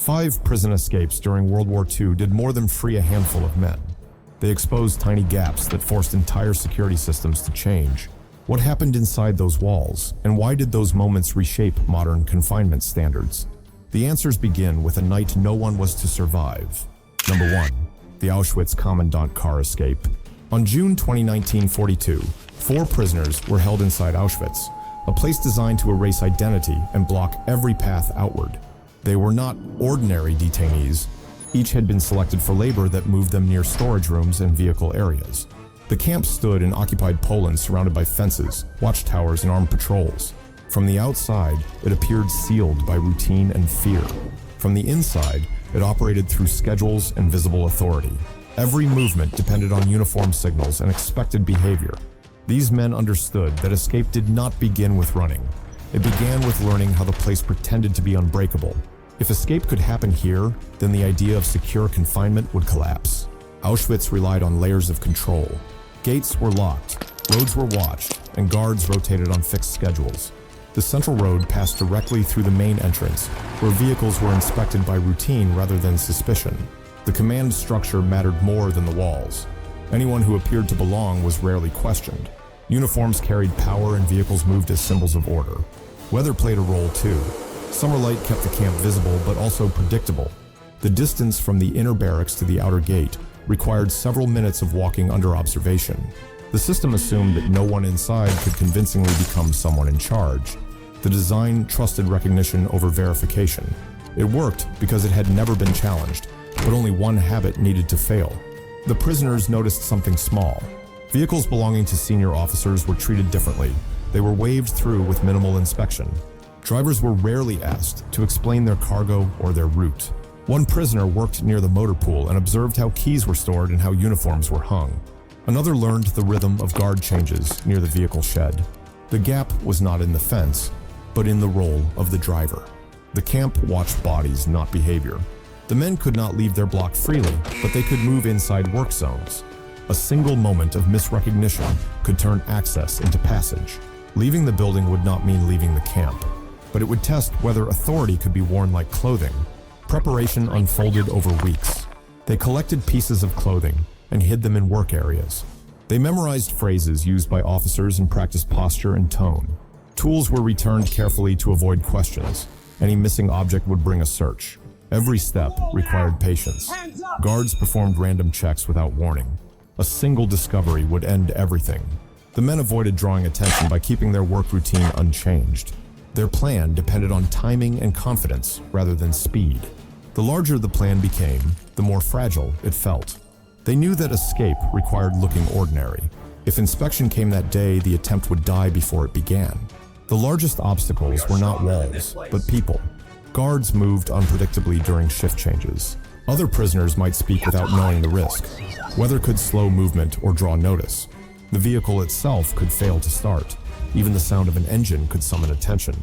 5 prison escapes during World War II did more than free a handful of men. They exposed tiny gaps that forced entire security systems to change. What happened inside those walls, and why did those moments reshape modern confinement standards? The answers begin with a night no one was to survive. Number 1. The Auschwitz Commandant car escape. On June 20, 1942, 4 prisoners were held inside Auschwitz, a place designed to erase identity and block every path outward. They were not ordinary detainees. Each had been selected for labor that moved them near storage rooms and vehicle areas. The camp stood in occupied Poland, surrounded by fences, watchtowers, and armed patrols. From the outside, it appeared sealed by routine and fear. From the inside, it operated through schedules and visible authority. Every movement depended on uniform signals and expected behavior. These men understood that escape did not begin with running. It began with learning how the place pretended to be unbreakable. If escape could happen here, then the idea of secure confinement would collapse. Auschwitz relied on layers of control. Gates were locked, roads were watched, and guards rotated on fixed schedules. The central road passed directly through the main entrance, where vehicles were inspected by routine rather than suspicion. The command structure mattered more than the walls. Anyone who appeared to belong was rarely questioned. Uniforms carried power and vehicles moved as symbols of order. Weather played a role too. Summer light kept the camp visible but also predictable. The distance from the inner barracks to the outer gate required several minutes of walking under observation. The system assumed that no one inside could convincingly become someone in charge. The design trusted recognition over verification. It worked because it had never been challenged, but only one habit needed to fail. The prisoners noticed something small. Vehicles belonging to senior officers were treated differently. They were waved through with minimal inspection. Drivers were rarely asked to explain their cargo or their route. One prisoner worked near the motor pool and observed how keys were stored and how uniforms were hung. Another learned the rhythm of guard changes near the vehicle shed. The gap was not in the fence, but in the role of the driver. The camp watched bodies, not behavior. The men could not leave their block freely, but they could move inside work zones. A single moment of misrecognition could turn access into passage. Leaving the building would not mean leaving the camp, but it would test whether authority could be worn like clothing. Preparation unfolded over weeks. They collected pieces of clothing and hid them in work areas. They memorized phrases used by officers and practiced posture and tone. Tools were returned carefully to avoid questions. Any missing object would bring a search. Every step required patience. Guards performed random checks without warning. A single discovery would end everything. The men avoided drawing attention by keeping their work routine unchanged. Their plan depended on timing and confidence rather than speed. The larger the plan became, the more fragile it felt. They knew that escape required looking ordinary. If inspection came that day, the attempt would die before it began. The largest obstacles were not walls, but people. Guards moved unpredictably during shift changes. Other prisoners might speak without knowing the risk. Weather could slow movement or draw notice. The vehicle itself could fail to start. Even the sound of an engine could summon attention.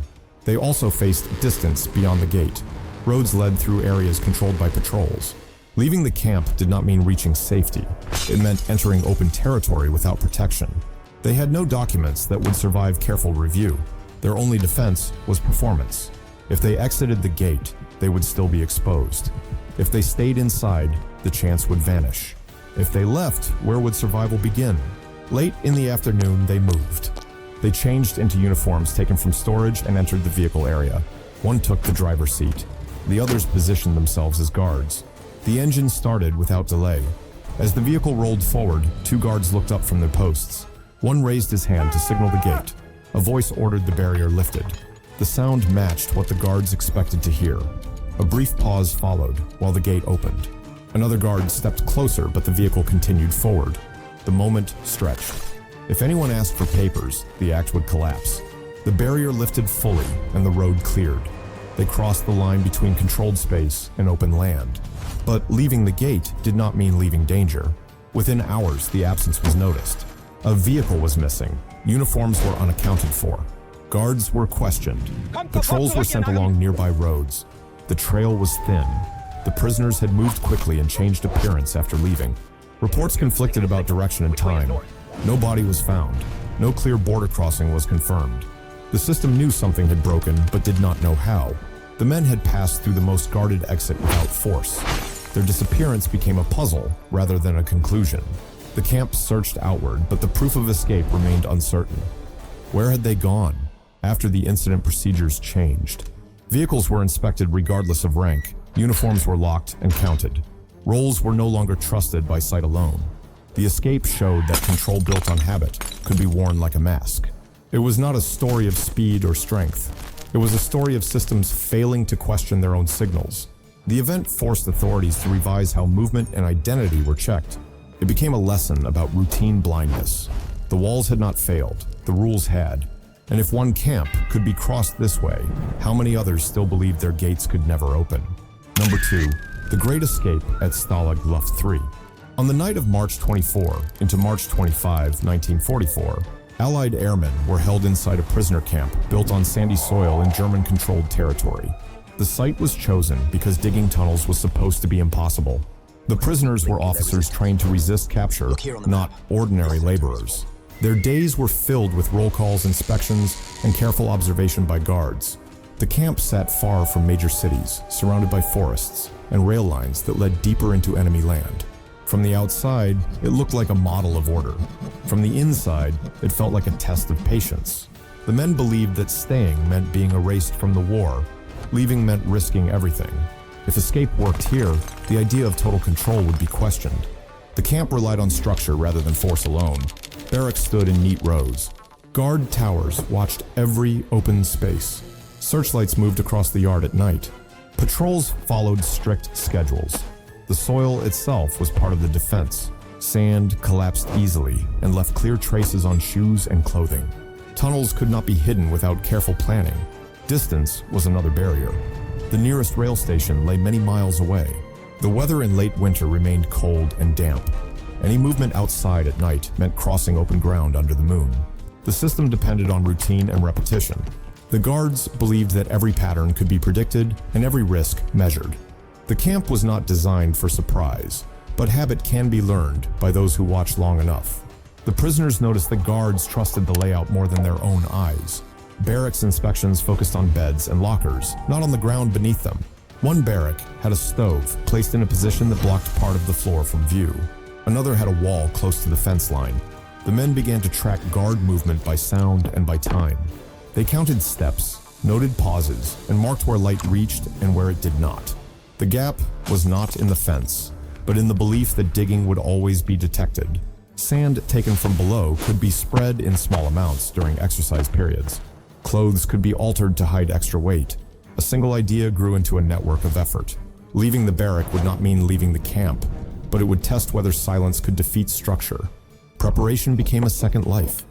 They also faced distance beyond the gate. Roads led through areas controlled by patrols. Leaving the camp did not mean reaching safety. It meant entering open territory without protection. They had no documents that would survive careful review. Their only defense was performance. If they exited the gate, they would still be exposed. If they stayed inside, the chance would vanish. If they left, where would survival begin? Late in the afternoon, they moved. They changed into uniforms taken from storage and entered the vehicle area. One took the driver's seat. The others positioned themselves as guards. The engine started without delay. As the vehicle rolled forward, 2 guards looked up from their posts. One raised his hand to signal the gate. A voice ordered the barrier lifted. The sound matched what the guards expected to hear. A brief pause followed while the gate opened. Another guard stepped closer, but the vehicle continued forward. The moment stretched. If anyone asked for papers, the act would collapse. The barrier lifted fully and the road cleared. They crossed the line between controlled space and open land. But leaving the gate did not mean leaving danger. Within hours, the absence was noticed. A vehicle was missing. Uniforms were unaccounted for. Guards were questioned. Patrols were sent along nearby roads. The trail was thin. The prisoners had moved quickly and changed appearance after leaving. Reports conflicted about direction and time. No body was found. No clear border crossing was confirmed. The system knew something had broken, but did not know how. The The men had passed through the most guarded exit without force. Their disappearance became a puzzle rather than a conclusion. The camp searched outward, but the proof of escape remained uncertain. Where had they gone? After the incident, procedures changed. Vehicles were inspected regardless of rank. Uniforms were locked and counted. Roles were no longer trusted by sight alone. The escape showed that control built on habit could be worn like a mask. It was not a story of speed or strength. It was a story of systems failing to question their own signals. The event forced authorities to revise how movement and identity were checked. It became a lesson about routine blindness. The walls had not failed, the rules had. And if one camp could be crossed this way, how many others still believed their gates could never open? Number 2. The Great Escape at Stalag Luft Three. On the night of March 24 into March 25, 1944, Allied airmen were held inside a prisoner camp built on sandy soil in German-controlled territory. The site was chosen because digging tunnels was supposed to be impossible. The prisoners were officers trained to resist capture, not ordinary laborers. Their days were filled with roll calls, inspections, and careful observation by guards. The camp sat far from major cities, surrounded by forests and rail lines that led deeper into enemy land. From the outside, it looked like a model of order. From the inside, it felt like a test of patience. The men believed that staying meant being erased from the war. Leaving meant risking everything. If escape worked here, the idea of total control would be questioned. The camp relied on structure rather than force alone. Barracks stood in neat rows. Guard towers watched every open space. Searchlights moved across the yard at night. Patrols followed strict schedules. The soil itself was part of the defense. Sand collapsed easily and left clear traces on shoes and clothing. Tunnels could not be hidden without careful planning. Distance was another barrier. The nearest rail station lay many miles away. The weather in late winter remained cold and damp. Any movement outside at night meant crossing open ground under the moon. The system depended on routine and repetition. The guards believed that every pattern could be predicted and every risk measured. The camp was not designed for surprise, but habit can be learned by those who watch long enough. The prisoners noticed the guards trusted the layout more than their own eyes. Barracks inspections focused on beds and lockers, not on the ground beneath them. One barrack had a stove placed in a position that blocked part of the floor from view. Another had a wall close to the fence line. The men began to track guard movement by sound and by time. They counted steps, noted pauses, and marked where light reached and where it did not. The gap was not in the fence, but in the belief that digging would always be detected. Sand taken from below could be spread in small amounts during exercise periods. Clothes could be altered to hide extra weight. A single idea grew into a network of effort. Leaving the barrack would not mean leaving the camp, but it would test whether silence could defeat structure. Preparation became a second life.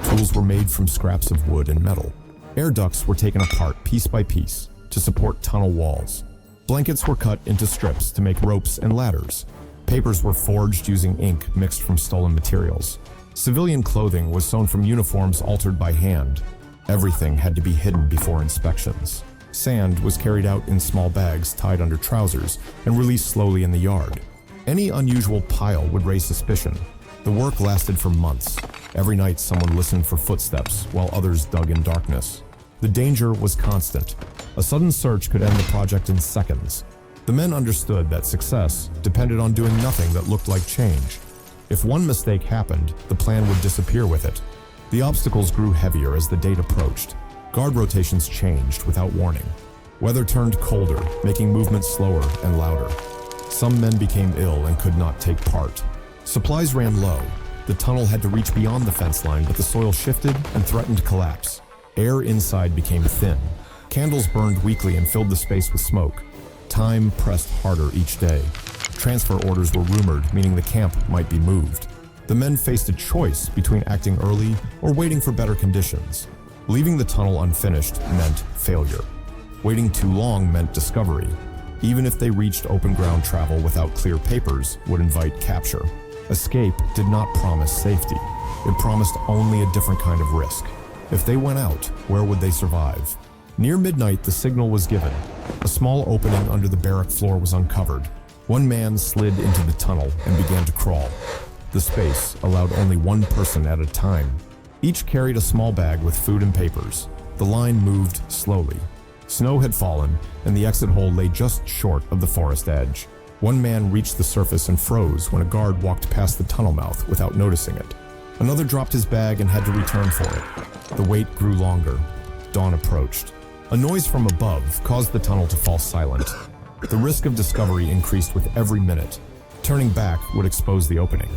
Tools were made from scraps of wood and metal. Air ducts were taken apart piece by piece to support tunnel walls. Blankets were cut into strips to make ropes and ladders. Papers were forged using ink mixed from stolen materials. Civilian clothing was sewn from uniforms altered by hand. Everything had to be hidden before inspections. Sand was carried out in small bags tied under trousers and released slowly in the yard. Any unusual pile would raise suspicion. The work lasted for months. Every night someone listened for footsteps while others dug in darkness. The danger was constant. A sudden search could end the project in seconds. The men understood that success depended on doing nothing that looked like change. If one mistake happened, the plan would disappear with it. The obstacles grew heavier as the date approached. Guard rotations changed without warning. Weather turned colder, making movement slower and louder. Some men became ill and could not take part. Supplies ran low. The tunnel had to reach beyond the fence line, but the soil shifted and threatened to collapse. Air inside became thin. Candles burned weakly and filled the space with smoke. Time pressed harder each day. Transfer orders were rumored, meaning the camp might be moved. The men faced a choice between acting early or waiting for better conditions. Leaving the tunnel unfinished meant failure. Waiting too long meant discovery. Even if they reached open ground, travel without clear papers would invite capture. Escape did not promise safety. It promised only a different kind of risk. If they went out, where would they survive? Near midnight, the signal was given. A small opening under the barrack floor was uncovered. One man slid into the tunnel and began to crawl. The space allowed only one person at a time. Each carried a small bag with food and papers. The line moved slowly. Snow had fallen, and the exit hole lay just short of the forest edge. One man reached the surface and froze when a guard walked past the tunnel mouth without noticing it. Another dropped his bag and had to return for it. The wait grew longer. Dawn approached. A noise from above caused the tunnel to fall silent. The risk of discovery increased with every minute. Turning back would expose the opening.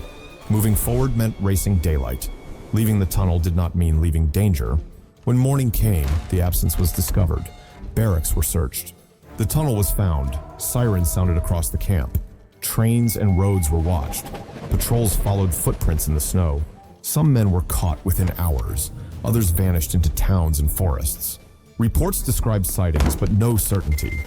Moving forward meant racing daylight. Leaving the tunnel did not mean leaving danger. When morning came, the absence was discovered. Barracks were searched. The tunnel was found. Sirens sounded across the camp. Trains and roads were watched. Patrols followed footprints in the snow. Some men were caught within hours. Others vanished into towns and forests. Reports described sightings, but no certainty.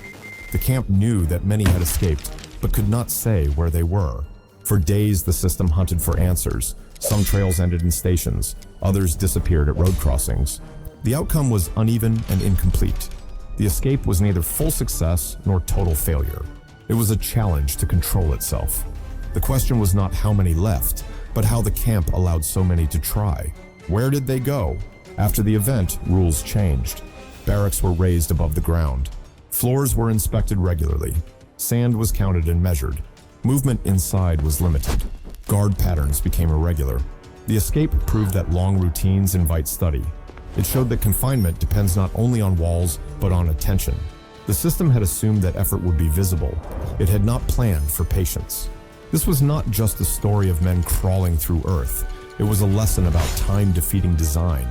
The camp knew that many had escaped, but could not say where they were. For days, the system hunted for answers. Some trails ended in stations. Others disappeared at road crossings. The outcome was uneven and incomplete. The escape was neither full success nor total failure. It was a challenge to control itself. The question was not how many left, but how the camp allowed so many to try. Where did they go? After the event, rules changed. Barracks were raised above the ground. Floors were inspected regularly. Sand was counted and measured. Movement inside was limited. Guard patterns became irregular. The escape proved that long routines invite study. It showed that confinement depends not only on walls, but on attention. The system had assumed that effort would be visible. It had not planned for patience. This was not just a story of men crawling through earth. It was a lesson about time-defeating design.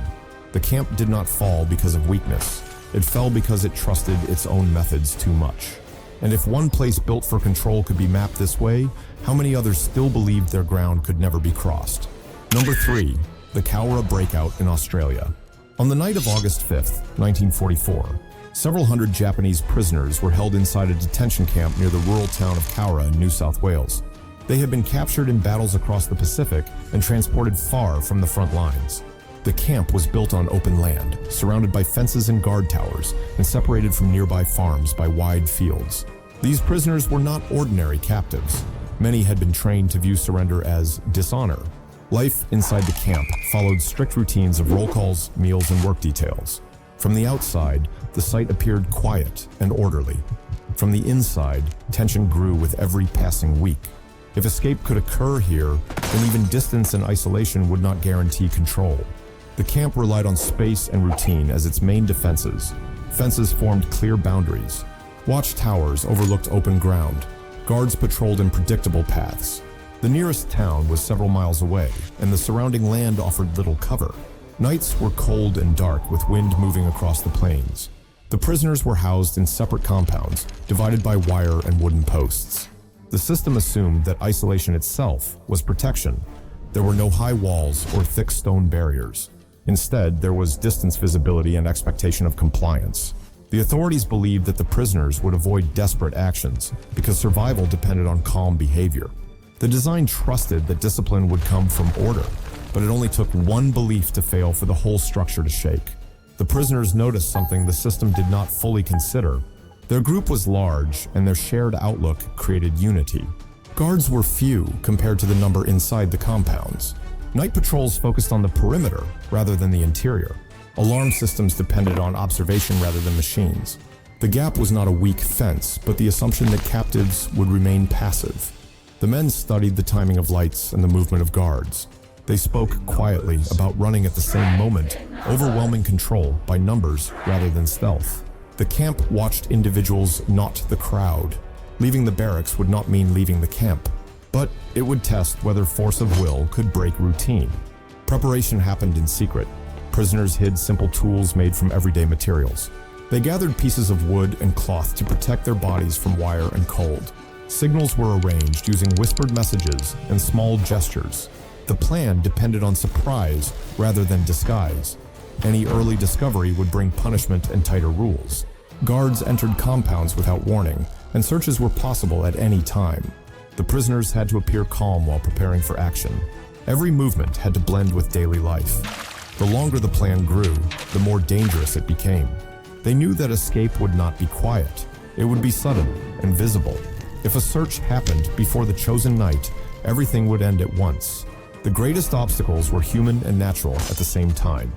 The camp did not fall because of weakness. It fell because it trusted its own methods too much. And if one place built for control could be mapped this way, how many others still believed their ground could never be crossed? Number 3, the Cowra Breakout in Australia. On the night of August 5th, 1944, several hundred Japanese prisoners were held inside a detention camp near the rural town of Cowra in New South Wales. They had been captured in battles across the Pacific and transported far from the front lines. The camp was built on open land, surrounded by fences and guard towers, and separated from nearby farms by wide fields. These prisoners were not ordinary captives. Many had been trained to view surrender as dishonor. Life inside the camp followed strict routines of roll calls, meals, and work details. From the outside, the site appeared quiet and orderly. From the inside, tension grew with every passing week. If escape could occur here, then even distance and isolation would not guarantee control. The camp relied on space and routine as its main defenses. Fences formed clear boundaries. Watchtowers overlooked open ground. Guards patrolled in predictable paths. The nearest town was several miles away, and the surrounding land offered little cover. Nights were cold and dark with wind moving across the plains. The prisoners were housed in separate compounds, divided by wire and wooden posts. The system assumed that isolation itself was protection. There were no high walls or thick stone barriers. Instead, there was distance visibility and expectation of compliance. The authorities believed that the prisoners would avoid desperate actions because survival depended on calm behavior. The design trusted that discipline would come from order, but it only took one belief to fail for the whole structure to shake. The prisoners noticed something the system did not fully consider. Their group was large, and their shared outlook created unity. Guards were few compared to the number inside the compounds. Night patrols focused on the perimeter rather than the interior. Alarm systems depended on observation rather than machines. The gap was not a weak fence, but the assumption that captives would remain passive. The men studied the timing of lights and the movement of guards. They spoke quietly about running at the same moment, overwhelming control by numbers rather than stealth. The camp watched individuals, not the crowd. Leaving the barracks would not mean leaving the camp, but it would test whether force of will could break routine. Preparation happened in secret. Prisoners hid simple tools made from everyday materials. They gathered pieces of wood and cloth to protect their bodies from wire and cold. Signals were arranged using whispered messages and small gestures. The plan depended on surprise rather than disguise. Any early discovery would bring punishment and tighter rules. Guards entered compounds without warning, and searches were possible at any time. The prisoners had to appear calm while preparing for action. Every movement had to blend with daily life. The longer the plan grew, the more dangerous it became. They knew that escape would not be quiet. It would be sudden and visible. If a search happened before the chosen night, everything would end at once. The greatest obstacles were human and natural at the same time.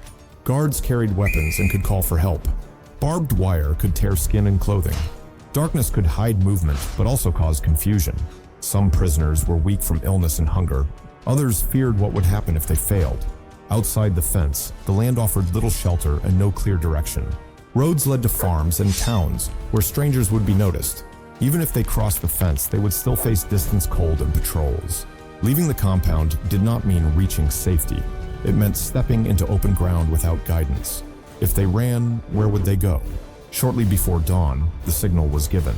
Guards carried weapons and could call for help. Barbed wire could tear skin and clothing. Darkness could hide movement, but also cause confusion. Some prisoners were weak from illness and hunger. Others feared what would happen if they failed. Outside the fence, the land offered little shelter and no clear direction. Roads led to farms and towns where strangers would be noticed. Even if they crossed the fence, they would still face distance, cold, and patrols. Leaving the compound did not mean reaching safety. It meant stepping into open ground without guidance. If they ran, where would they go? Shortly before dawn, the signal was given.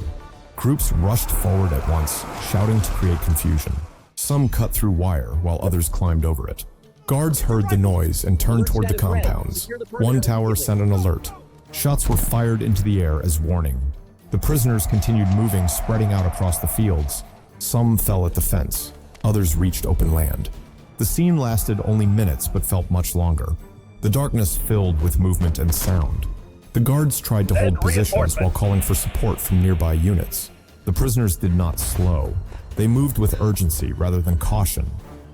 Groups rushed forward at once, shouting to create confusion. Some cut through wire while others climbed over it. Guards heard the noise and turned toward the compounds. One tower sent an alert. Shots were fired into the air as warning. The prisoners continued moving, spreading out across the fields. Some fell at the fence. Others reached open land. The scene lasted only minutes but felt much longer. The darkness filled with movement and sound. The guards tried to hold positions while calling for support from nearby units. The prisoners did not slow. They moved with urgency rather than caution.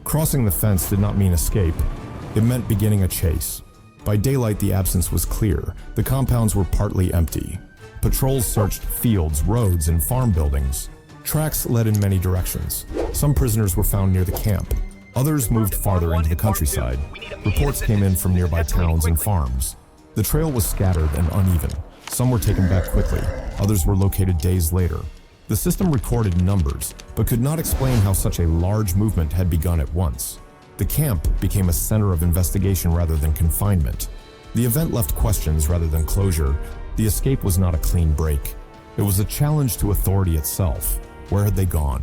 Crossing the fence did not mean escape. It meant beginning a chase. By daylight, the absence was clear. The compounds were partly empty. Patrols searched fields, roads, and farm buildings. Tracks led in many directions. Some prisoners were found near the camp. Others moved farther into the countryside. Reports came in from nearby towns and farms. The trail was scattered and uneven. Some were taken back quickly. Others were located days later. The system recorded numbers, but could not explain how such a large movement had begun at once. The camp became a center of investigation rather than confinement. The event left questions rather than closure. The escape was not a clean break. It was a challenge to authority itself. Where had they gone?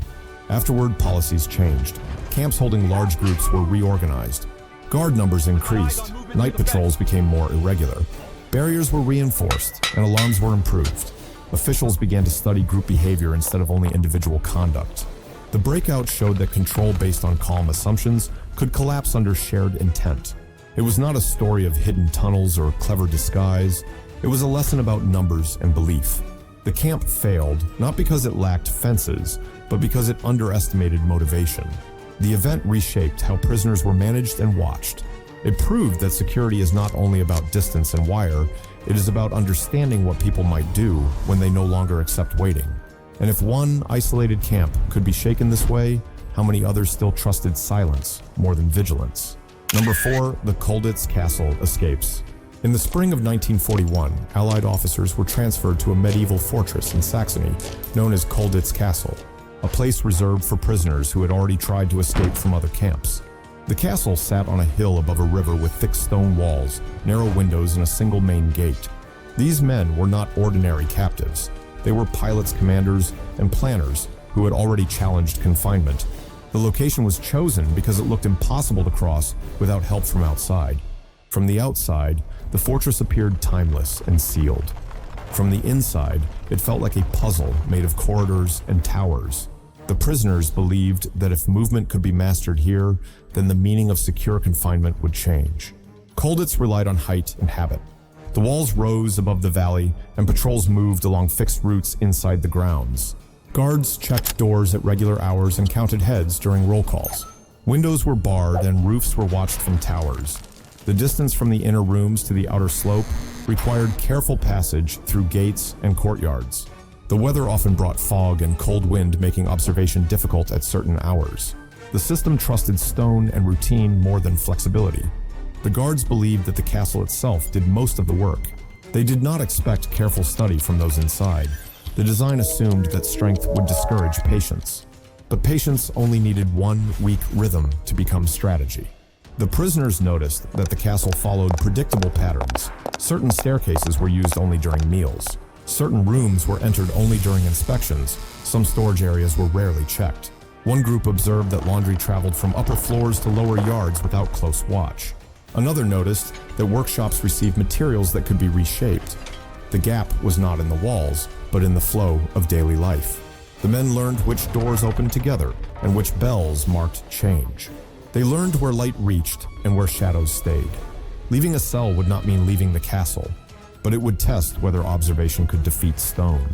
Afterward, policies changed. Camps holding large groups were reorganized. Guard numbers increased. Night patrols became more irregular. Barriers were reinforced, and alarms were improved. Officials began to study group behavior instead of only individual conduct. The breakout showed that control based on calm assumptions could collapse under shared intent. It was not a story of hidden tunnels or clever disguise. It was a lesson about numbers and belief. The camp failed, not because it lacked fences, but because it underestimated motivation. The event reshaped how prisoners were managed and watched. It proved that security is not only about distance and wire, it is about understanding what people might do when they no longer accept waiting. And if one isolated camp could be shaken this way, how many others still trusted silence more than vigilance? Number 4, the Colditz Castle escapes. In the spring of 1941, Allied officers were transferred to a medieval fortress in Saxony known as Colditz Castle, a place reserved for prisoners who had already tried to escape from other camps. The castle sat on a hill above a river with thick stone walls, narrow windows, and a single main gate. These men were not ordinary captives. They were pilots, commanders, and planners who had already challenged confinement. The location was chosen because it looked impossible to cross without help from outside. From the outside, the fortress appeared timeless and sealed. From the inside, it felt like a puzzle made of corridors and towers. The prisoners believed that if movement could be mastered here, then the meaning of secure confinement would change. Colditz relied on height and habit. The walls rose above the valley, and patrols moved along fixed routes inside the grounds. Guards checked doors at regular hours and counted heads during roll calls. Windows were barred and roofs were watched from towers. The distance from the inner rooms to the outer slope required careful passage through gates and courtyards. The weather often brought fog and cold wind, making observation difficult at certain hours. The system trusted stone and routine more than flexibility. The guards believed that the castle itself did most of the work. They did not expect careful study from those inside. The design assumed that strength would discourage patience. But patience only needed one weak rhythm to become strategy. The prisoners noticed that the castle followed predictable patterns. Certain staircases were used only during meals. Certain rooms were entered only during inspections. Some storage areas were rarely checked. One group observed that laundry traveled from upper floors to lower yards without close watch. Another noticed that workshops received materials that could be reshaped. The gap was not in the walls, but in the flow of daily life. The men learned which doors opened together and which bells marked change. They learned where light reached and where shadows stayed. Leaving a cell would not mean leaving the castle, but it would test whether observation could defeat stone.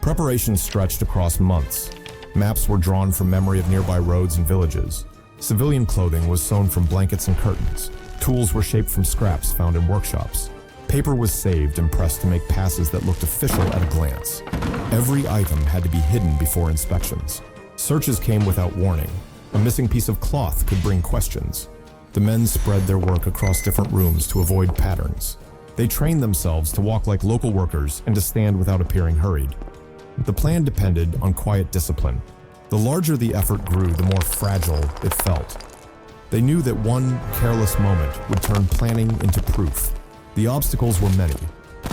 Preparations stretched across months. Maps were drawn from memory of nearby roads and villages. Civilian clothing was sewn from blankets and curtains. Tools were shaped from scraps found in workshops. Paper was saved and pressed to make passes that looked official at a glance. Every item had to be hidden before inspections. Searches came without warning. A missing piece of cloth could bring questions. The men spread their work across different rooms to avoid patterns. They trained themselves to walk like local workers and to stand without appearing hurried. The plan depended on quiet discipline. The larger the effort grew, the more fragile it felt. They knew that one careless moment would turn planning into proof. The obstacles were many.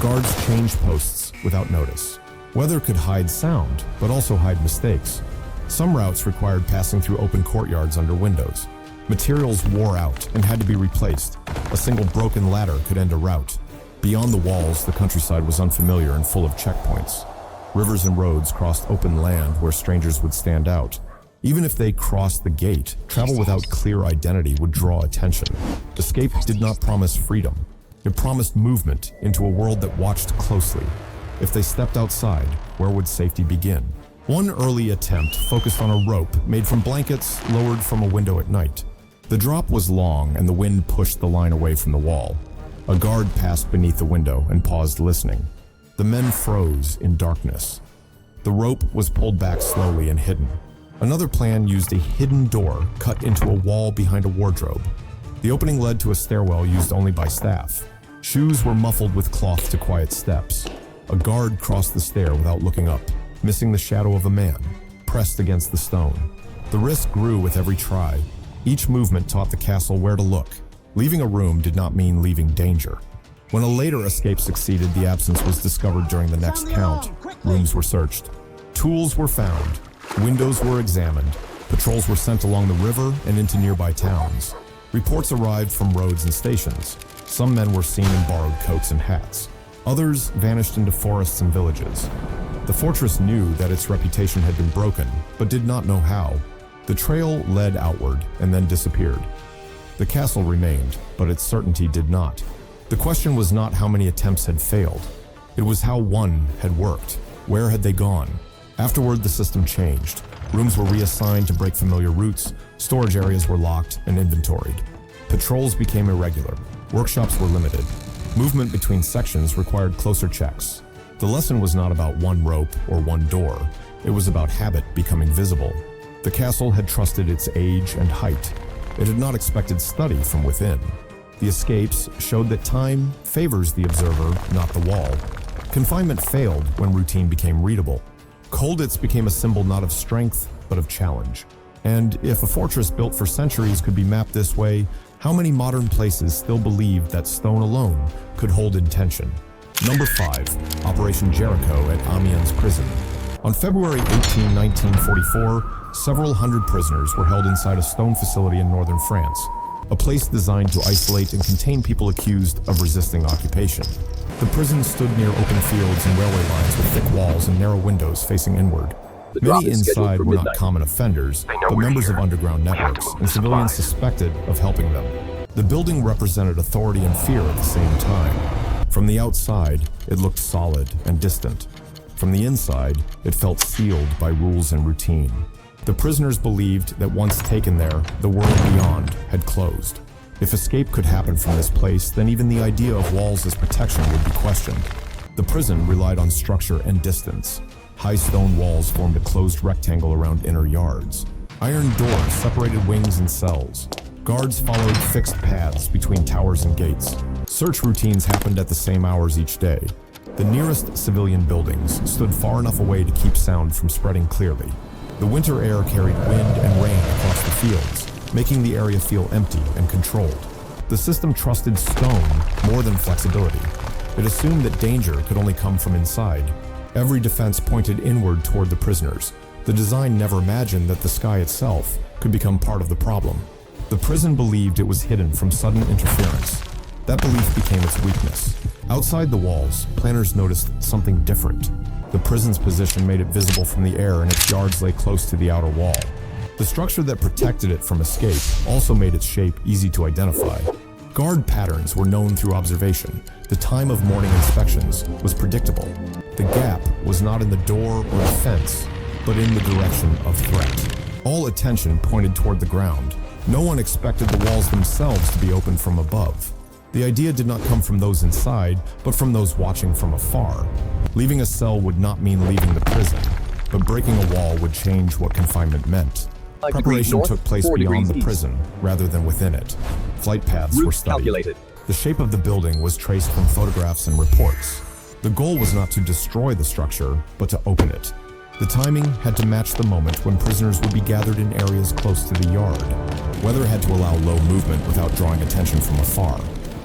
Guards changed posts without notice. Weather could hide sound, but also hide mistakes. Some routes required passing through open courtyards under windows. Materials wore out and had to be replaced. A single broken ladder could end a route. Beyond the walls, the countryside was unfamiliar and full of checkpoints. Rivers and roads crossed open land where strangers would stand out. Even if they crossed the gate, travel without clear identity would draw attention. Escape did not promise freedom. It promised movement into a world that watched closely. If they stepped outside, where would safety begin? One early attempt focused on a rope made from blankets lowered from a window at night. The drop was long and the wind pushed the line away from the wall. A guard passed beneath the window and paused listening. The men froze in darkness. The rope was pulled back slowly and hidden. Another plan used a hidden door cut into a wall behind a wardrobe. The opening led to a stairwell used only by staff. Shoes were muffled with cloth to quiet steps. A guard crossed the stair without looking up, missing the shadow of a man, pressed against the stone. The risk grew with every try. Each movement taught the castle where to look. Leaving a room did not mean leaving danger. When a later escape succeeded, the absence was discovered during the next count. Rooms were searched. Tools were found. Windows were examined. Patrols were sent along the river and into nearby towns. Reports arrived from roads and stations. Some men were seen in borrowed coats and hats. Others vanished into forests and villages. The fortress knew that its reputation had been broken, but did not know how. The trail led outward and then disappeared. The castle remained, but its certainty did not. The question was not how many attempts had failed. It was how one had worked. Where had they gone? Afterward, the system changed. Rooms were reassigned to break familiar routes, storage areas were locked and inventoried. Patrols became irregular. Workshops were limited. Movement between sections required closer checks. The lesson was not about one rope or one door. It was about habit becoming visible. The castle had trusted its age and height. It had not expected study from within. The escapes showed that time favors the observer, not the wall. Confinement failed when routine became readable. Colditz became a symbol not of strength, but of challenge. And if a fortress built for centuries could be mapped this way, how many modern places still believed that stone alone could hold intention? Number 5. Operation Jericho at Amiens prison. On February 18, 1944, several hundred prisoners were held inside a stone facility in northern France, a place designed to isolate and contain people accused of resisting occupation. The prison stood near open fields and railway lines with thick walls and narrow windows facing inward. Many inside were not common offenders, but members of underground networks, and civilians suspected of helping them. The building represented authority and fear at the same time. From the outside, it looked solid and distant. From the inside, it felt sealed by rules and routine. The prisoners believed that once taken there, the world beyond had closed. If escape could happen from this place, then even the idea of walls as protection would be questioned. The prison relied on structure and distance. High stone walls formed a closed rectangle around inner yards. Iron doors separated wings and cells. Guards followed fixed paths between towers and gates. Search routines happened at the same hours each day. The nearest civilian buildings stood far enough away to keep sound from spreading clearly. The winter air carried wind and rain across the fields, making the area feel empty and controlled. The system trusted stone more than flexibility. It assumed that danger could only come from inside. Every defense pointed inward toward the prisoners. The design never imagined that the sky itself could become part of the problem. The prison believed it was hidden from sudden interference. That belief became its weakness. Outside the walls, planners noticed something different. The prison's position made it visible from the air, and its yards lay close to the outer wall. The structure that protected it from escape also made its shape easy to identify. Guard patterns were known through observation. The time of morning inspections was predictable. The gap was not in the door or the fence, but in the direction of threat. All attention pointed toward the ground. No one expected the walls themselves to be opened from above. The idea did not come from those inside, but from those watching from afar. Leaving a cell would not mean leaving the prison, but breaking a wall would change what confinement meant. Preparation took place beyond the prison, rather than within it. Flight paths were studied. The shape of the building was traced from photographs and reports. The goal was not to destroy the structure, but to open it. The timing had to match the moment when prisoners would be gathered in areas close to the yard. Weather had to allow low movement without drawing attention from afar.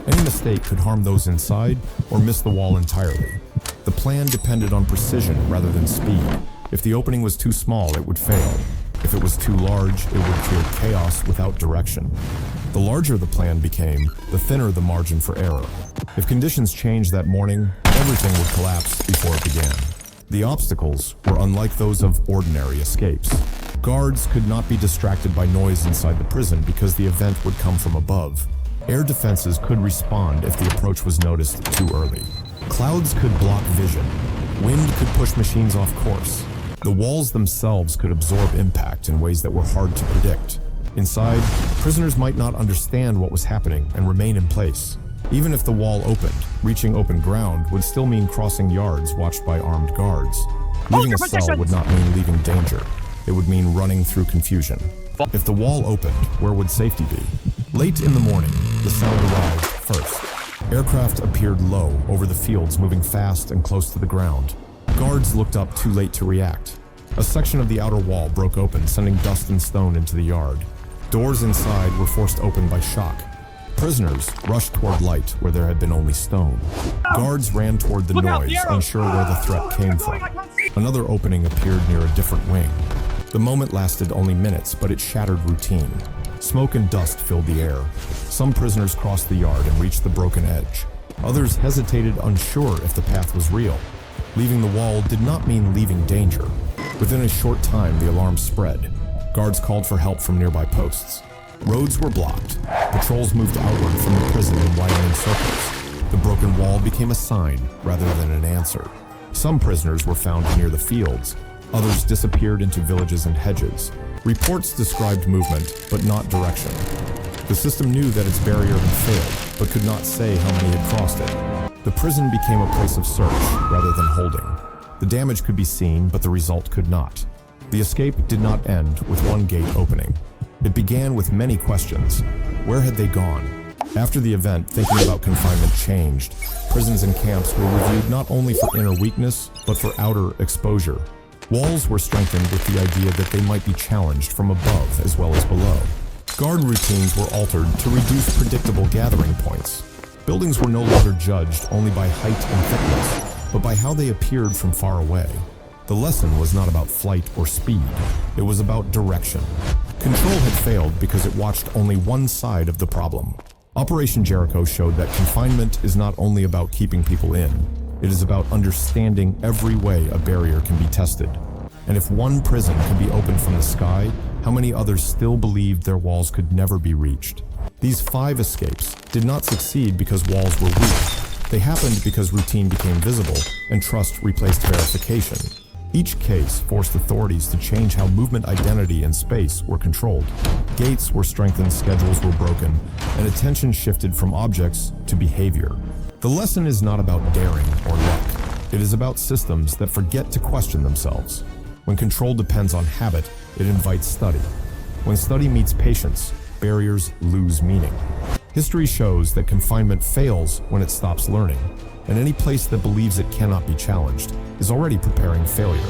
Any mistake could harm those inside or miss the wall entirely. The plan depended on precision rather than speed. If the opening was too small, it would fail. If it was too large, it would create chaos without direction. The larger the plan became, the thinner the margin for error. If conditions changed that morning, everything would collapse before it began. The obstacles were unlike those of ordinary escapes. Guards could not be distracted by noise inside the prison because the event would come from above. Air defenses could respond if the approach was noticed too early. Clouds could block vision. Wind could push machines off course. The walls themselves could absorb impact in ways that were hard to predict. Inside, prisoners might not understand what was happening and remain in place. Even if the wall opened, reaching open ground would still mean crossing yards watched by armed guards. Leaving a cell would not mean leaving danger. It would mean running through confusion. If the wall opened, where would safety be? Late in the morning, the sound arrived first. Aircraft appeared low over the fields, moving fast and close to the ground. Guards looked up too late to react. A section of the outer wall broke open, sending dust and stone into the yard. Doors inside were forced open by shock. Prisoners rushed toward light where there had been only stone. Guards ran toward the noise, unsure where the threat came from. Another opening appeared near a different wing. The moment lasted only minutes, but it shattered routine. Smoke and dust filled the air. Some prisoners crossed the yard and reached the broken edge. Others hesitated, unsure if the path was real. Leaving the wall did not mean leaving danger. Within a short time, the alarm spread. Guards called for help from nearby posts. Roads were blocked. Patrols moved outward from the prison in widening circles. The broken wall became a sign rather than an answer. Some prisoners were found near the fields. Others disappeared into villages and hedges. Reports described movement, but not direction. The system knew that its barrier had failed, but could not say how many had crossed it. The prison became a place of search rather than holding. The damage could be seen, but the result could not. The escape did not end with one gate opening. It began with many questions. Where had they gone? After the event, thinking about confinement changed. Prisons and camps were reviewed not only for inner weakness, but for outer exposure. Walls were strengthened with the idea that they might be challenged from above as well as below. Guard routines were altered to reduce predictable gathering points. Buildings were no longer judged only by height and thickness, but by how they appeared from far away. The lesson was not about flight or speed. It was about direction. Control had failed because it watched only one side of the problem. Operation Jericho showed that confinement is not only about keeping people in. It is about understanding every way a barrier can be tested. And if one prison could be opened from the sky, how many others still believed their walls could never be reached? These 5 escapes did not succeed because walls were weak. They happened because routine became visible and trust replaced verification. Each case forced authorities to change how movement, identity, and space were controlled. Gates were strengthened, schedules were broken, and attention shifted from objects to behavior. The lesson is not about daring or luck. It is about systems that forget to question themselves. When control depends on habit, it invites study. When study meets patience, barriers lose meaning. History shows that confinement fails when it stops learning, and any place that believes it cannot be challenged is already preparing failure.